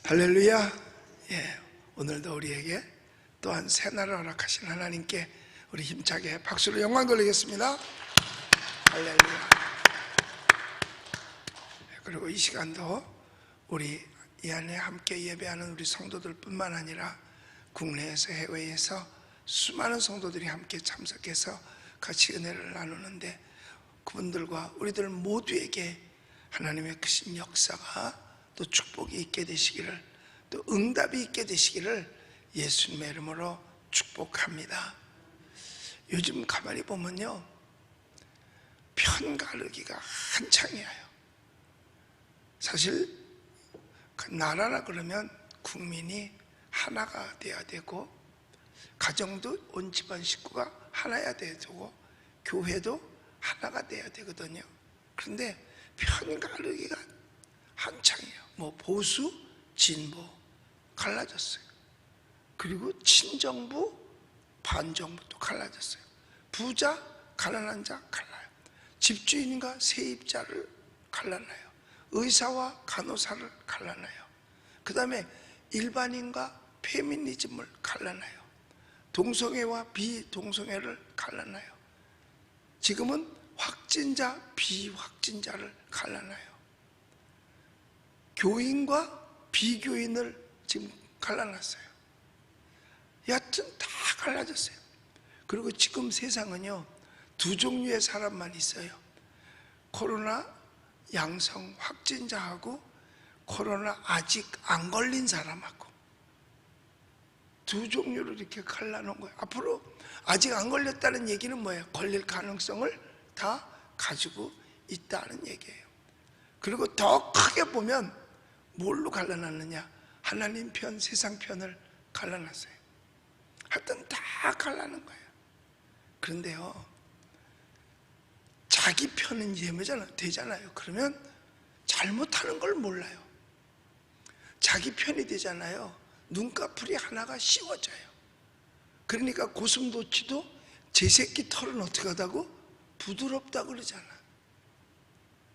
할렐루야. 예, 오늘도 우리에게 또한 새날을 허락하신 하나님께 우리 힘차게 박수로 영광 돌리겠습니다. 할렐루야. 그리고 이 시간도 우리 이 안에 함께 예배하는 우리 성도들 뿐만 아니라 국내에서 해외에서 수많은 성도들이 함께 참석해서 같이 은혜를 나누는데, 그분들과 우리들 모두에게 하나님의 크신 역사가 또 축복이 있게 되시기를, 또 응답이 있게 되시기를 예수님의 이름으로 축복합니다. 요즘 가만히 보면요, 편가르기가 한창이에요. 사실 나라라 그러면 국민이 하나가 돼야 되고, 가정도 온 집안 식구가 하나야 되고, 교회도 하나가 돼야 되거든요. 그런데 편가르기가 한창이에요. 뭐 보수, 진보 갈라졌어요. 그리고 친정부, 반정부도 갈라졌어요. 부자, 가난한 자 갈라요. 집주인과 세입자를 갈라놔요. 의사와 간호사를 갈라놔요. 그 다음에 일반인과 페미니즘을 갈라놔요. 동성애와 비동성애를 갈라놔요. 지금은 확진자, 비확진자를 갈라놔요. 교인과 비교인을 지금 갈라놨어요. 여하튼 다 갈라졌어요. 그리고 지금 세상은요, 두 종류의 사람만 있어요. 코로나 양성 확진자하고 코로나 아직 안 걸린 사람하고 두 종류로 이렇게 갈라놓은 거예요. 앞으로 아직 안 걸렸다는 얘기는 뭐예요? 걸릴 가능성을 다 가지고 있다는 얘기예요. 그리고 더 크게 보면 뭘로 갈라놨느냐? 하나님 편, 세상 편을 갈라놨어요. 하여튼 다 갈라놓은 거예요. 그런데요, 자기 편은 되잖아요. 그러면 잘못하는 걸 몰라요. 자기 편이 되잖아요. 눈꺼풀이 하나가 씌워져요. 그러니까 고슴도치도 제 새끼 털은 어떻게 하다고? 부드럽다고 그러잖아.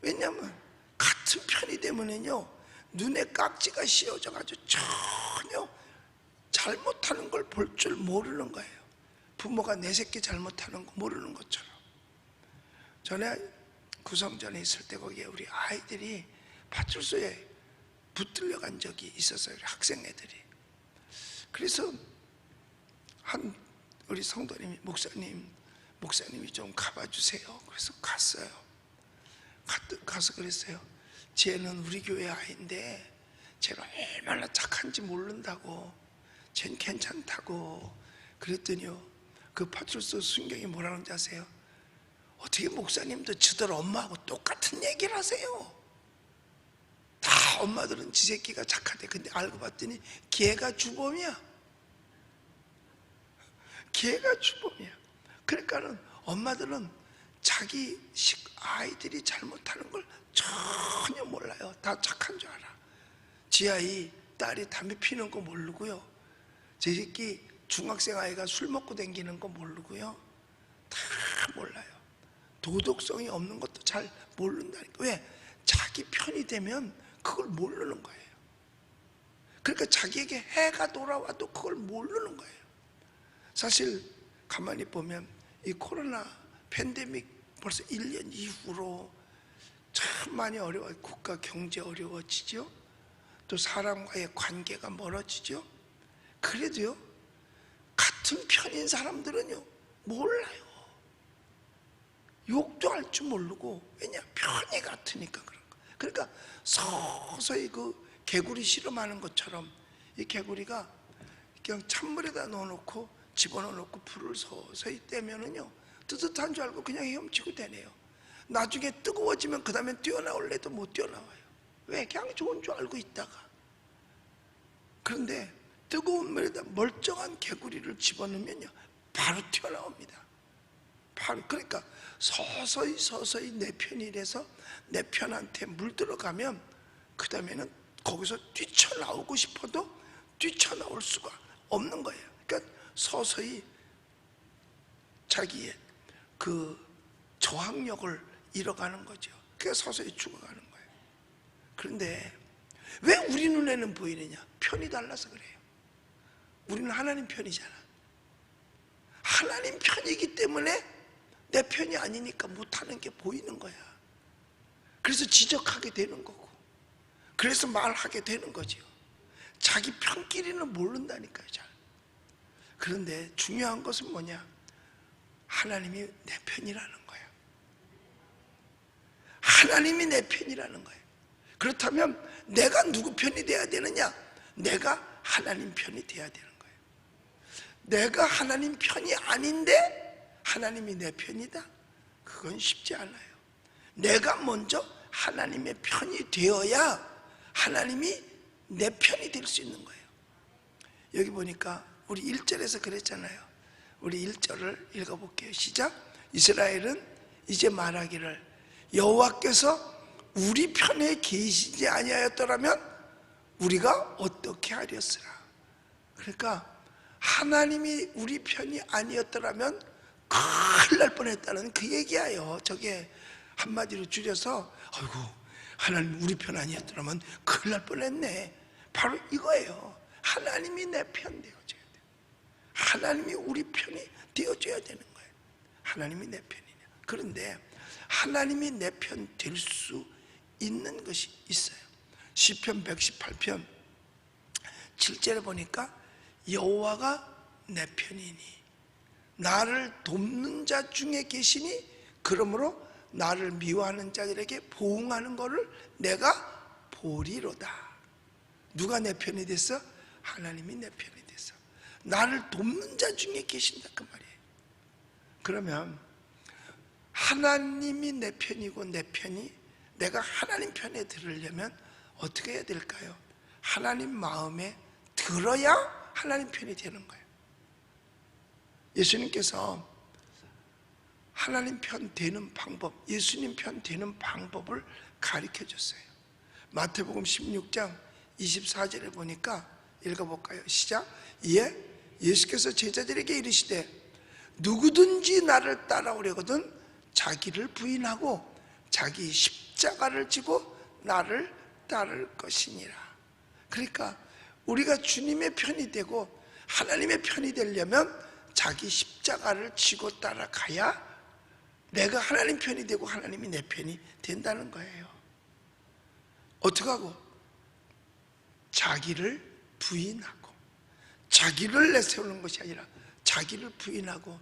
왜냐하면 같은 편이 되면은요, 눈에 깍지가 씌워져가지고 전혀 잘못하는 걸 볼 줄 모르는 거예요. 부모가 내 새끼 잘못하는 거 모르는 것처럼. 전에 구성전에 있을 때 거기에 우리 아이들이 파출소에 붙들려 간 적이 있었어요. 우리 학생 애들이. 그래서 우리 성도님이 목사님이 좀 가봐주세요. 그래서 갔어요. 가서 그랬어요. 쟤는 우리 교회 아이인데 쟤가 얼마나 착한지 모른다고, 쟤는 괜찮다고. 그랬더니요, 그 파출소 순경이 뭐라는지 아세요? 어떻게 목사님도 저들 엄마하고 똑같은 얘기를 하세요? 다 엄마들은 지 새끼가 착하대. 근데 알고 봤더니 걔가 주범이야. 걔가 주범이야. 그러니까는 엄마들은 자기 아이들이 잘못하는 걸 전혀 몰라요. 다 착한 줄 알아. 지 아이, 딸이 담배 피는 거 모르고요, 제 새끼 중학생 아이가 술 먹고 다니는 거 모르고요, 다 몰라요. 도덕성이 없는 것도 잘 모른다니까. 왜? 자기 편이 되면 그걸 모르는 거예요. 그러니까 자기에게 해가 돌아와도 그걸 모르는 거예요. 사실 가만히 보면 이 코로나 팬데믹 벌써 1년 이후로 참 많이 어려워요. 국가 경제 어려워지죠. 또 사람과의 관계가 멀어지죠. 그래도요, 같은 편인 사람들은요, 몰라요. 욕도 할 줄 모르고. 왜냐? 편이 같으니까 그런 거. 그러니까 서서히 그 개구리 실험하는 것처럼 이 개구리가 그냥 찬물에다 넣어놓고 집어넣어놓고 불을 서서히 떼면은요, 뜨뜻한 줄 알고 그냥 헤엄치고 다녀요. 나중에 뜨거워지면 그 다음에 뛰어나올래도 못 뛰어나와요. 왜? 그냥 좋은 줄 알고 있다가. 그런데 뜨거운 물에다 멀쩡한 개구리를 집어넣으면요, 바로 튀어나옵니다. 바로. 그러니까 서서히 내 편이라서 내 편한테 물들어가면 그 다음에는 거기서 뛰쳐나오고 싶어도 뛰쳐나올 수가 없는 거예요. 그러니까 서서히 자기의 그 저항력을 잃어가는 거죠. 그래서 서서히 죽어가는 거예요. 그런데 왜 우리 눈에는 보이느냐? 편이 달라서 그래요. 우리는 하나님 편이잖아. 하나님 편이기 때문에 내 편이 아니니까 못하는 게 보이는 거야. 그래서 지적하게 되는 거고, 그래서 말하게 되는 거지요. 자기 편끼리는 모른다니까요, 잘. 그런데 중요한 것은 뭐냐? 하나님이 내 편이라는 거예요. 하나님이 내 편이라는 거예요. 그렇다면 내가 누구 편이 돼야 되느냐? 내가 하나님 편이 돼야 되는 거예요. 내가 하나님 편이 아닌데 하나님이 내 편이다? 그건 쉽지 않아요. 내가 먼저 하나님의 편이 되어야 하나님이 내 편이 될 수 있는 거예요. 여기 보니까 우리 1절에서 그랬잖아요. 우리 1절을 읽어볼게요. 시작. 이스라엘은 이제 말하기를 여호와께서 우리 편에 계시지 아니하였더라면 우리가 어떻게 하렸으라. 그러니까 하나님이 우리 편이 아니었더라면 큰일 날 뻔했다는 그 얘기예요. 저게 한마디로 줄여서 아이고 하나님 우리 편 아니었더라면 큰일 날 뻔했네. 바로 이거예요. 하나님이 내 편 되어줘야 돼요. 하나님이 우리 편이 되어줘야 되는 거예요. 하나님이 내 편이냐. 그런데 하나님이 내 편 될 수 있는 것이 있어요. 시편 118편 7절에 보니까 여호와가 내 편이니 나를 돕는 자 중에 계시니 그러므로 나를 미워하는 자들에게 보응하는 것을 내가 보리로다. 누가 내 편이 됐어? 하나님이 내 편이 됐어. 나를 돕는 자 중에 계신다 그 말이에요. 그러면 하나님이 내 편이고 내 편이 내가 하나님 편에 들으려면 어떻게 해야 될까요? 하나님 마음에 들어야 하나님 편이 되는 거예요. 예수님께서 하나님 편 되는 방법, 예수님 편 되는 방법을 가르쳐 줬어요. 마태복음 16장 24절에 보니까 읽어볼까요? 시작. 이에 예수께서 제자들에게 이르시되 누구든지 나를 따라오려거든 자기를 부인하고 자기 십자가를 지고 나를 따를 것이니라. 그러니까 우리가 주님의 편이 되고 하나님의 편이 되려면 자기 십자가를 지고 따라가야 내가 하나님 편이 되고 하나님이 내 편이 된다는 거예요. 어떻게 하고? 자기를 부인하고, 자기를 내세우는 것이 아니라 자기를 부인하고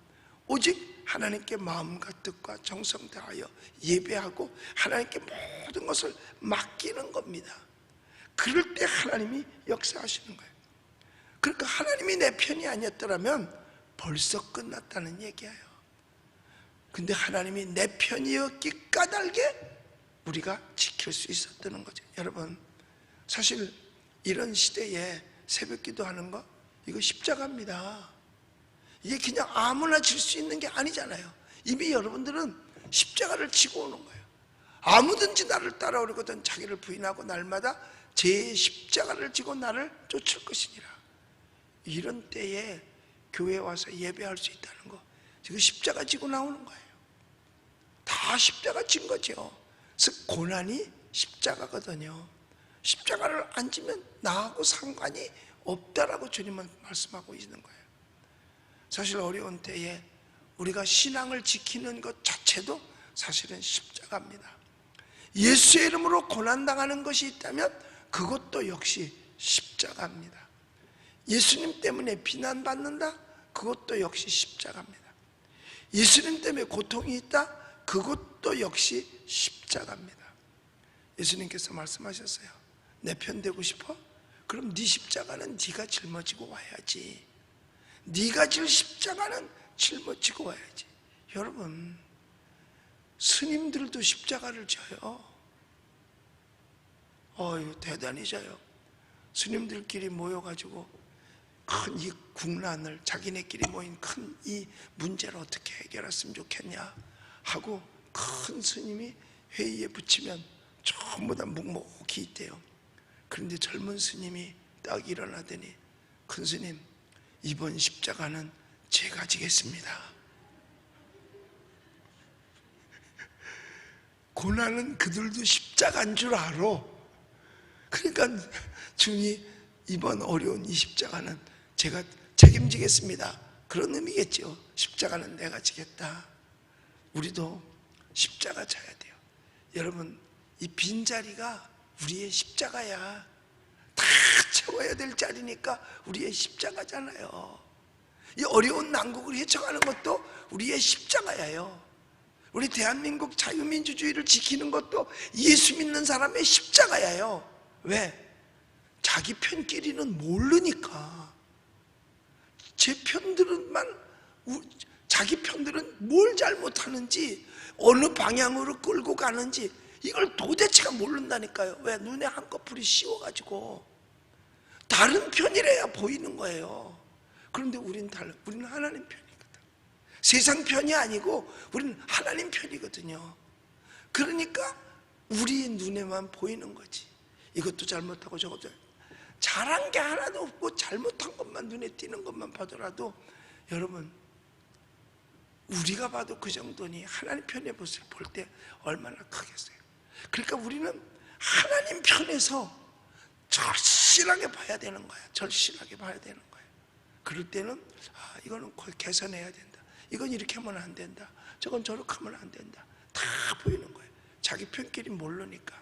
오직 하나님께 마음과 뜻과 정성 다하여 예배하고 하나님께 모든 것을 맡기는 겁니다. 그럴 때 하나님이 역사하시는 거예요. 그러니까 하나님이 내 편이 아니었더라면 벌써 끝났다는 얘기예요. 근데 하나님이 내 편이었기 까닭에 우리가 지킬 수 있었다는 거죠. 여러분, 사실 이런 시대에 새벽 기도하는 거 이거 십자가입니다. 이게 그냥 아무나 질 수 있는 게 아니잖아요. 이미 여러분들은 십자가를 지고 오는 거예요. 아무든지 나를 따라오려거든 자기를 부인하고 날마다 제 십자가를 지고 나를 쫓을 것이니라. 이런 때에 교회에 와서 예배할 수 있다는 거 지금 십자가 지고 나오는 거예요. 다 십자가 진 거죠. 그래서 고난이 십자가거든요. 십자가를 안 지면 나하고 상관이 없다라고 주님은 말씀하고 있는 거예요. 사실 어려운 때에 우리가 신앙을 지키는 것 자체도 사실은 십자가입니다. 예수의 이름으로 고난당하는 것이 있다면 그것도 역시 십자가입니다. 예수님 때문에 비난받는다? 그것도 역시 십자가입니다. 예수님 때문에 고통이 있다? 그것도 역시 십자가입니다. 예수님께서 말씀하셨어요. 내 편 되고 싶어? 그럼 네 십자가는 네가 짊어지고 와야지. 네가 질 십자가는 짊어지고 와야지. 여러분, 스님들도 십자가를 져요. 대단히 져요. 스님들끼리 모여가지고 큰 이 국난을 자기네끼리 모인 큰 이 문제를 어떻게 해결했으면 좋겠냐 하고 큰 스님이 회의에 붙이면 전부 다 묵묵히 있대요. 그런데 젊은 스님이 딱 일어나더니 큰 스님, 이번 십자가는 제가 지겠습니다. 고난은 그들도 십자가인 줄 알아. 그러니까 주님 이번 어려운 이 십자가는 제가 책임지겠습니다, 그런 의미겠죠. 십자가는 내가 지겠다. 우리도 십자가 져야 돼요. 여러분, 이 빈자리가 우리의 십자가야. 다 채워야 될 자리니까 우리의 십자가잖아요. 이 어려운 난국을 헤쳐가는 것도 우리의 십자가예요. 우리 대한민국 자유민주주의를 지키는 것도 예수 믿는 사람의 십자가예요. 왜? 자기 편끼리는 모르니까. 제 편들은만, 자기 편들은 뭘 잘못하는지, 어느 방향으로 끌고 가는지 이걸 도대체가 모른다니까요. 왜? 눈에 한꺼풀이 씌워가지고 다른 편이래야 보이는 거예요. 그런데 우리는 달라. 우리는 하나님 편이거든. 세상 편이 아니고 우리는 하나님 편이거든요. 그러니까 우리 눈에만 보이는 거지. 이것도 잘못하고 저것도 잘한 게 하나도 없고 잘못한 것만 눈에 띄는 것만 봐더라도 여러분, 우리가 봐도 그 정도니 하나님 편의 모습을 볼 때 얼마나 크겠어요. 그러니까 우리는 하나님 편에서 절실하게 봐야 되는 거야. 절실하게 봐야 되는 거야. 그럴 때는 이거는 개선해야 된다, 이건 이렇게 하면 안 된다, 저건 저렇게 하면 안 된다, 다 보이는 거예요. 자기 편끼리 모르니까.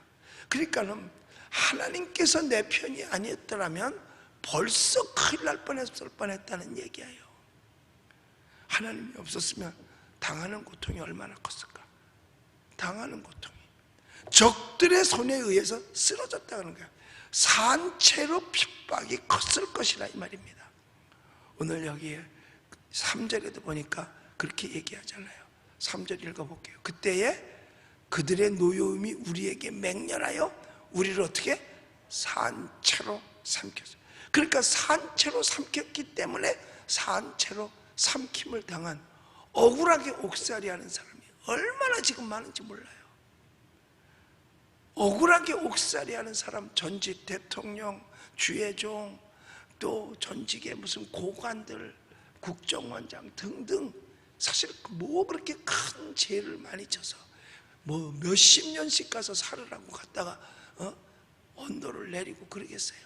그러니까는 하나님께서 내 편이 아니었더라면 벌써 큰일 날 뻔했을 뻔했다는 얘기예요. 하나님이 없었으면 당하는 고통이 얼마나 컸을까. 당하는 고통이 적들의 손에 의해서 쓰러졌다는 거예요. 산채로 핍박이 컸을 것이라 이 말입니다. 오늘 여기에 3절에도 보니까 그렇게 얘기하잖아요. 3절 읽어볼게요. 그때에 그들의 노여움이 우리에게 맹렬하여 우리를 어떻게? 산채로 삼켰어요. 그러니까 산채로 삼켰기 때문에 산채로 삼킴을 당한 억울하게 옥살이하는 사람이 얼마나 지금 많은지 몰라요. 억울하게 옥살이하는 사람, 전직 대통령, 주의종, 또 전직의 무슨 고관들, 국정원장 등등, 사실 뭐 그렇게 큰 죄를 많이 져서 뭐 몇십 년씩 가서 살으라고 갔다가 언도를 내리고 그러겠어요.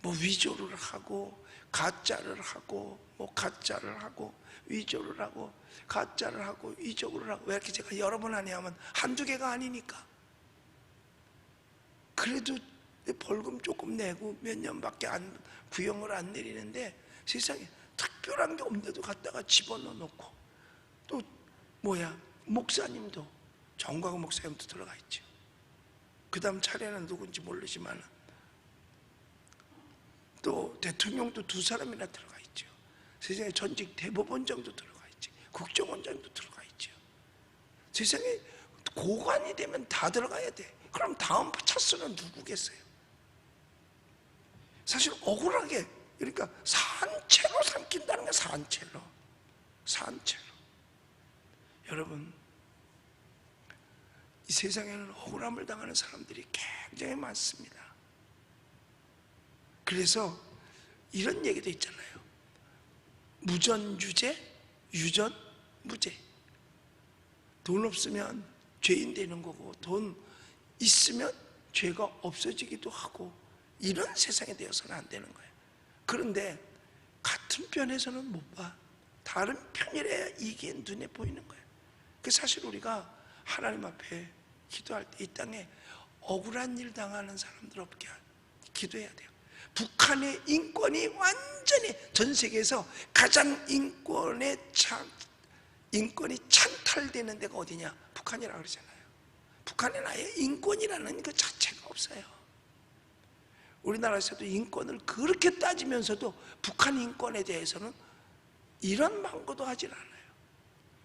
뭐 위조를 하고 가짜를 하고 뭐 가짜를 하고 위조를 하고 가짜를 하고 위조를 하고. 왜 이렇게 제가 여러 번 하냐 하면 한두 개가 아니니까. 그래도 벌금 조금 내고 몇 년밖에 구형을 안 내리는데 세상에 특별한 게 없는데도 갖다가 집어넣어 놓고, 또 목사님도, 정광훈 목사님도 들어가 있죠. 그 다음 차례는 누군지 모르지만 또 대통령도 2사람이나 들어가 있죠. 세상에 전직 대법원장도 들어가 있지, 국정원장도 들어가 있죠. 세상에 고관이 되면 다 들어가야 돼. 그럼 다음 차수는 누구겠어요? 사실 억울하게, 그러니까 산채로 삼킨다는 게 산채로. 여러분, 이 세상에는 억울함을 당하는 사람들이 굉장히 많습니다. 그래서 이런 얘기도 있잖아요. 무전유죄, 유전무죄. 돈 없으면 죄인 되는 거고, 돈 있으면 죄가 없어지기도 하고, 이런 세상이 되어서는 안 되는 거예요. 그런데 같은 편에서는 못 봐. 다른 편이라야 이게 눈에 보이는 거예요. 그 사실 우리가 하나님 앞에 기도할 때 이 땅에 억울한 일 당하는 사람들 없게 기도해야 돼요. 북한의 인권이 완전히 전 세계에서 가장 인권이 찬탈되는 데가 어디냐? 북한이라고 그러잖아요. 북한에는 아예 인권이라는 그 자체가 없어요. 우리나라에서도 인권을 그렇게 따지면서도 북한 인권에 대해서는 이런 망고도 하질 않아요.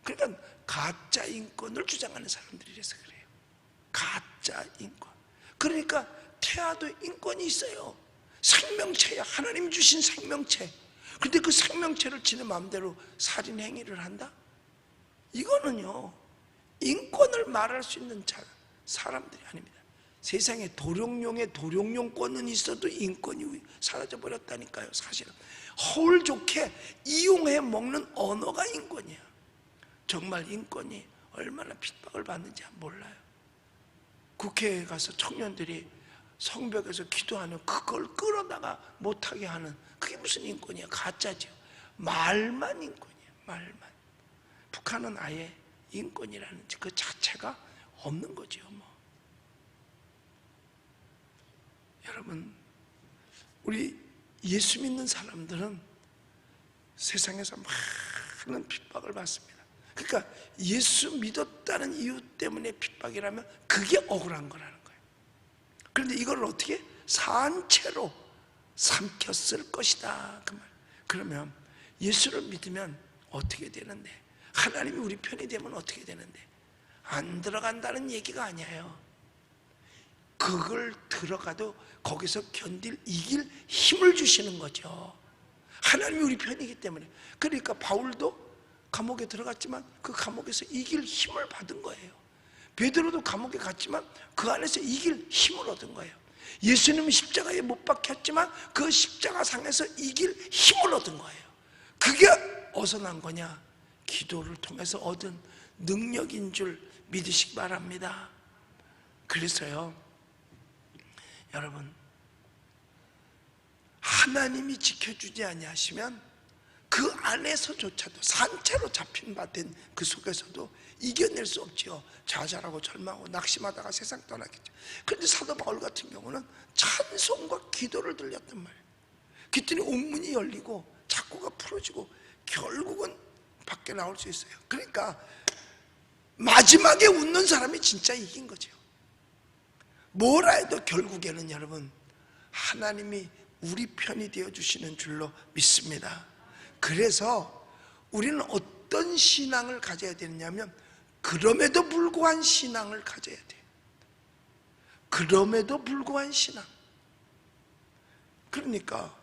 그러니까 가짜 인권을 주장하는 사람들이라서 그래요. 가짜 인권. 그러니까 태아도 인권이 있어요. 생명체야. 하나님 주신 생명체. 근데 그 생명체를 지네 마음대로 살인 행위를 한다? 이거는요, 인권을 말할 수 있는 사람들이 아닙니다. 세상에 도룡뇽의 도룡뇽권은 있어도 인권이 사라져버렸다니까요. 사실은 허울 좋게 이용해 먹는 언어가 인권이야. 정말 인권이 얼마나 핍박을 받는지 몰라요. 국회에 가서 청년들이 성벽에서 기도하는 그걸 끌어다가 못하게 하는 그게 무슨 인권이야? 가짜죠. 말만 인권이야. 말만. 북한은 아예 인권이라는 그 자체가 없는 거죠. 뭐. 여러분, 우리 예수 믿는 사람들은 세상에서 많은 핍박을 받습니다. 그러니까 예수 믿었다는 이유 때문에 핍박이라면 그게 억울한 거라는 거예요. 그런데 이걸 어떻게 산채로 삼켰을 것이다 그 말. 그러면 예수를 믿으면 어떻게 되는데, 하나님이 우리 편이 되면 어떻게 되는데, 안 들어간다는 얘기가 아니에요. 그걸 들어가도 거기서 이길 힘을 주시는 거죠. 하나님이 우리 편이기 때문에. 그러니까 바울도 감옥에 들어갔지만 그 감옥에서 이길 힘을 받은 거예요. 베드로도 감옥에 갔지만 그 안에서 이길 힘을 얻은 거예요. 예수님은 십자가에 못 박혔지만 그 십자가 상에서 이길 힘을 얻은 거예요. 그게 어디서 난 거냐? 기도를 통해서 얻은 능력인 줄 믿으시기 바랍니다. 그래서요, 여러분, 하나님이 지켜주지 아니하시면 그 안에서조차도 산채로 잡힌 바 된 그 속에서도 이겨낼 수 없지요. 좌절하고 절망하고 낙심하다가 세상 떠나겠죠. 그런데 사도 바울 같은 경우는 찬송과 기도를 들렸단 말이에요. 그랬더니 옥문이 열리고 창고가 풀어지고 결국은 밖에 나올 수 있어요. 그러니까 마지막에 웃는 사람이 진짜 이긴 거죠. 뭐라 해도 결국에는 여러분, 하나님이 우리 편이 되어주시는 줄로 믿습니다. 그래서 우리는 어떤 신앙을 가져야 되느냐면, 그럼에도 불구한 신앙을 가져야 돼요. 그럼에도 불구한 신앙. 그러니까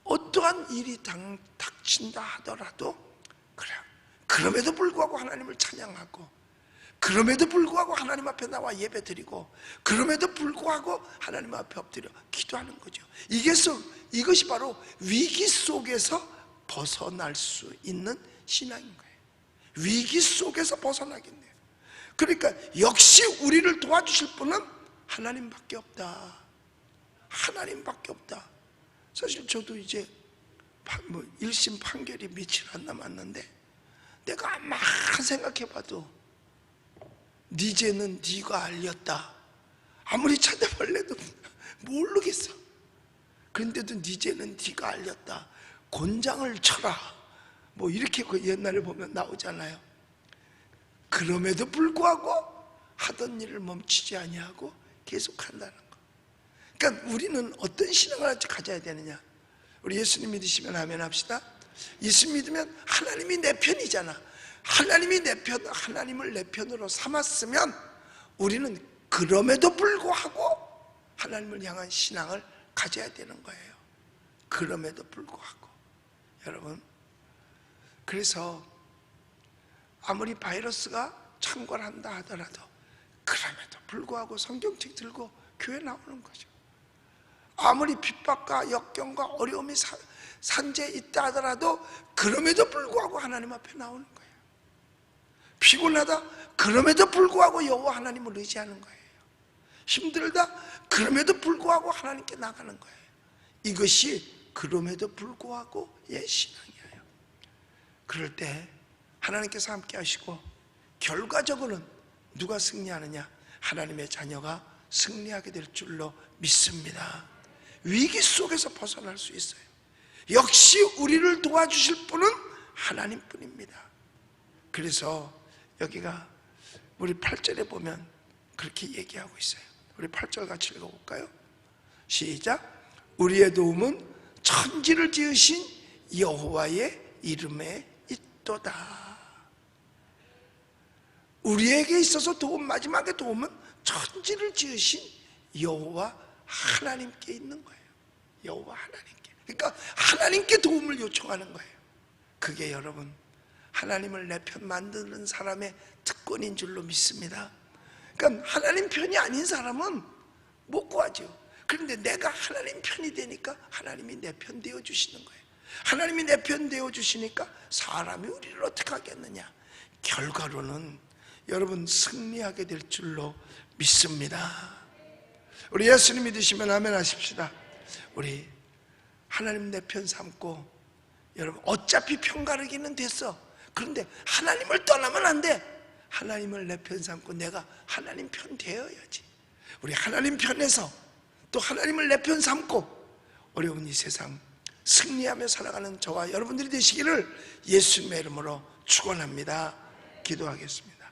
어떠한 일이 닥친다 하더라도, 그래, 그럼에도 불구하고 하나님을 찬양하고, 그럼에도 불구하고 하나님 앞에 나와 예배드리고, 그럼에도 불구하고 하나님 앞에 엎드려 기도하는 거죠. 이것이 바로 위기 속에서 벗어날 수 있는 신앙인 거예요. 위기 속에서 벗어나겠네요. 그러니까 역시 우리를 도와주실 분은 하나님밖에 없다. 하나님밖에 없다. 사실 저도 이제 1심 판결이 며칠 안 남았는데, 내가 아무리 생각해봐도 네 죄는 네가 알렸다. 아무리 찾아볼래도 모르겠어. 그런데도 네 죄는 네가 알렸다. 곤장을 쳐라. 뭐 이렇게 그 옛날에 보면 나오잖아요. 그럼에도 불구하고 하던 일을 멈추지 아니하고 계속한다는 거. 그러니까 우리는 어떤 신앙을 가져야 되느냐? 우리 예수님 믿으시면 아멘 합시다. 예수 믿으면 하나님이 내 편이잖아. 하나님이 내 편, 하나님을 내 편으로 삼았으면 우리는 그럼에도 불구하고 하나님을 향한 신앙을 가져야 되는 거예요. 그럼에도 불구하고. 여러분, 그래서 아무리 바이러스가 창궐한다 하더라도 그럼에도 불구하고 성경책 들고 교회 나오는 거죠. 아무리 핍박과 역경과 어려움이 산재에 있다 하더라도 그럼에도 불구하고 하나님 앞에 나오는 거예요. 피곤하다 그럼에도 불구하고 여호와 하나님을 의지하는 거예요. 힘들다 그럼에도 불구하고 하나님께 나가는 거예요. 이것이 그럼에도 불구하고의 신앙이에요. 그럴 때 하나님께서 함께 하시고 결과적으로는 누가 승리하느냐? 하나님의 자녀가 승리하게 될 줄로 믿습니다. 위기 속에서 벗어날 수 있어요. 역시 우리를 도와주실 분은 하나님뿐입니다. 그래서 여기가 우리 8절에 보면 그렇게 얘기하고 있어요. 우리 8절 같이 읽어볼까요? 시작. 우리의 도움은 천지를 지으신 여호와의 이름에 있도다. 우리에게 있어서 도움, 마지막에 도움은 천지를 지으신 여호와 하나님께 있는 거예요. 여호와 하나님께. 그러니까 하나님께 도움을 요청하는 거예요. 그게 여러분 하나님을 내 편 만드는 사람의 특권인 줄로 믿습니다. 그러니까 하나님 편이 아닌 사람은 못 구하죠. 그런데 내가 하나님 편이 되니까 하나님이 내 편 되어주시는 거예요. 하나님이 내 편 되어주시니까 사람이 우리를 어떻게 하겠느냐? 결과로는 여러분 승리하게 될 줄로 믿습니다. 우리 예수님 믿으시면 아멘 하십시다. 우리 하나님 내 편 삼고, 여러분 어차피 편가르기는 됐어. 그런데 하나님을 떠나면 안 돼. 하나님을 내 편 삼고 내가 하나님 편 되어야지. 우리 하나님 편에서 또 하나님을 내 편 삼고 어려운 이 세상 승리하며 살아가는 저와 여러분들이 되시기를 예수님의 이름으로 축원합니다. 기도하겠습니다.